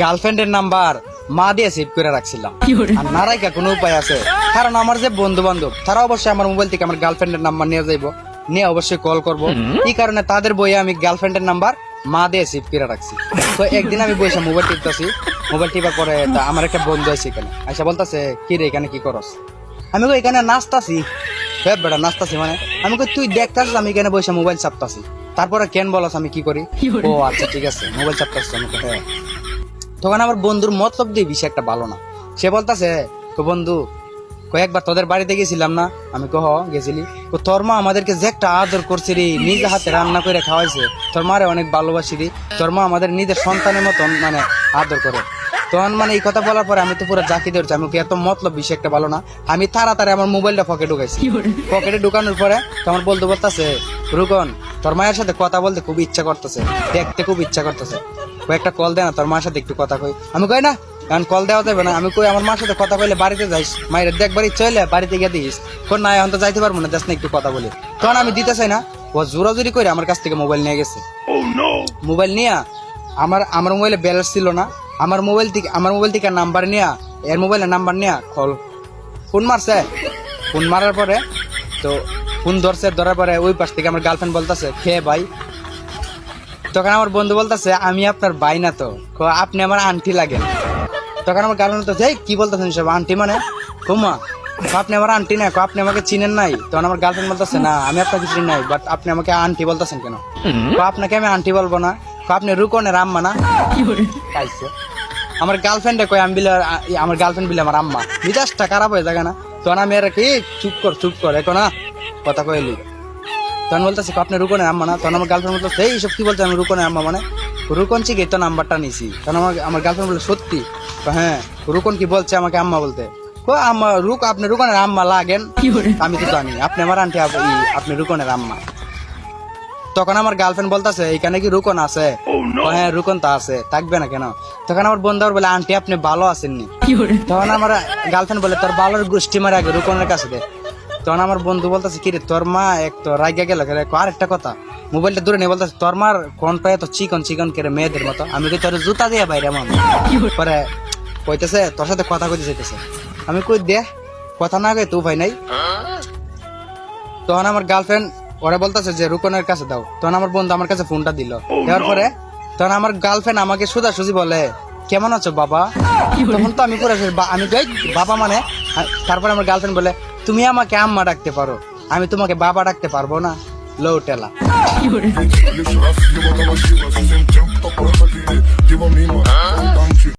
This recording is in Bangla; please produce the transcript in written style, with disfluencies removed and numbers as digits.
গার্লফ্রেন্ডের নাম্বার মা দিয়ে সেভ করে রাখছিলাম। আর না রাখা কোনো উপায় আছে? কারণ আমার যে বন্ধু বান্ধব তারা অবশ্যই আমার মোবাইল থেকে আমার গার্লফ্রেন্ডের নাম্বার নিয়ে যাইবো, নিয়ে অবশ্যই কল করবো। এই কারণে তাদের বইয়ে আমি গার্লফ্রেন্ডের নাম্বার মা দিয়ে সেভ করে রাখছি। তো একদিন আমি বসে মোবাইল টিপতেছি, মোবাইল টিপার পরে আমার একটা বন্ধু আছে এখানে আইসা বলতেছে, কি রে এখানে কি করস? আমি কই এখানে নাচতাছি। বেটা নাচতাছি মানে? আমি কই তুই দেখতাছিস আমি এখানে বসে মোবাইল চাপতাছি, তারপরে কেন বলস আমি কি করি? ও আচ্ছা ঠিক আছে মোবাইল চাপতাছিস। আমি কই হ্যাঁ। তখন আমার বন্ধুর মতলব দিয়ে বিষয় একটা ভালো না, সে বলতাছে, তো বন্ধু কয়েকবার তোদের বাড়িতে গেছিলাম না? আমি কহ গেছিলি। তোর মা আমাদেরকে যে একটা আদর করছে রে, নিজে হাতে রান্না করে খাওয়াইছে, তোর মারে অনেক ভালোবাসি রে, তোর মা আমাদের নিজের সন্তানের মতন মানে আদর করে। তখন মানে এই কথা বলার পরে আমি তো পুরো জাকি ধরছি, আমি এত মতলব বিষয় একটা ভালো না। আমি তাড়াতাড়ি আমার মোবাইলটা পকেটে ঢুকাইছি। পকেটে ঢুকানোর পরে তোমার বলতে বলতেছে, রুকন তোর মায়ের সাথে কথা বলতে খুব ইচ্ছা করতেছে, দেখতে খুব ইচ্ছা করতেছে, কয়েকটা কল দে না তোর মার সাথে একটু কথা কই। আমি কই না কারণ কল দেওয়া যাবে না। আমি কই আমার মার সাথে কথা কইলে বাড়িতে যাইস, মায়ের দেখবারই চলে বাড়িতে গিয়ে দিস। কোন না এখন তো যাইতে পারবো না, যাস না একটু কথা বলি। তখন আমি দিতে চাই না, ও জোরাজুরি করে আমার কাছ থেকে মোবাইল নিয়ে গেছে। মোবাইল নিয়ে আমার মোবাইলে ব্যালেন্স ছিল না, আমার মোবাইল থেকে নাম্বার নিয়ে, এর মোবাইলের নাম্বার নিয়ে ফোন মারছে। ফোন মারার পরে তো ফোন ধরার পরে ওই পাশ থেকে আমার গার্লফ্রেন্ড বলতেছে, খেয়ে ভাই। তখন আমার বন্ধু বলতেছে, আমি আপনার ভাই না তো, আপনি আমার আন্টি লাগেন। তখন আমার গার্লফ্রেন্ড বলতেছে, কি বলতেছেন সব আন্টি মানে? কুমা আপনি আমার আন্টি না, আপনি আমাকে চিনেন নাই? তখন আমার গার্লফ্রেন্ড বলতেছে, না আমি আপনাকে চিনি নাই, বাট আপনি আমাকে আন্টি বলতেছেন কেন? আপনাকে আমি আন্টি বলবো না, আপনি রুকনের আম্মা না? আমার গার্লফ্রেন্ডে কয় আমি বিলে, আমার গার্লফ্রেন্ড বিলে আমার আম্মা, মিজাজটা খারাপ হয়ে যায় না? তখন আমি আর কি চুপ কর এখন না কথা কইলি। তখন বলতেছে আপনি রুকনের আম্মা না? তখন আমার গার্লফ্রেন্ড বলতেছে, এইসব কি বলছে আমি রুকনের আম্মা মানে? রুকন চিকে তো নাম্বারটা নিছি। তখন আমার গার্লফ্রেন্ড বলে, সত্যি? হ্যাঁ। রুকন কি বলছে আমাকে আম্মা বলতে? আম্মা আপনি রুকনের আম্মা লাগেন? আমি তো জানি আপনি আমার আন্টি, আপনি রুকনের আম্মা। তখন আমার গার্লফ্রেন্ড বলতেছে, এখানে কি রুকন আছে? হ্যাঁ রুকন তো আছে, থাকবে না কেন? তখন আমার বন্ধু বলে, আন্টি আপনি ভালো আছেননি? তখন আমার গার্লফ্রেন্ড বলে, তোর ভালোর গোষ্ঠী মারে আগে রুকনের কাছে দে। তখন আমার বন্ধু বলতেছে, কিরে তোর মা এক তো রাইগা গেল। আর একটা কথা, মোবাইলটা দূরে নিয়ে বলতেছে, তোর মার কোন পায়ে তো চিকন করে মেয়েদের মতো, আমি কি তোর জুতা দিয়ে বাইরে আমার পরে কইতেছে তোর সাথে কথা কইতে চাইতেছে। আমি কই দে কথা না কই তো ভাই নাই। তখন আমার গার্লফ্রেন্ড ওরা বলতেছে যে রুকনের কাছে দাও। তখন আমার বন্ধু আমার কাছে ফোনটা দিল, দেওয়ার পরে তখন আমার গার্লফ্রেন্ড আমাকে সোজাসুজি বলে, কেমন আছো বাবা? তখন তো আমি পুরো আমি যাই বাবা মানে। তারপরে আমার গার্লফ্রেন্ড বলে, তুমি আমাকে আম্মা ডাকতে পারো, আমি তোমাকে বাবা ডাকতে পারবো না? লো টেলা।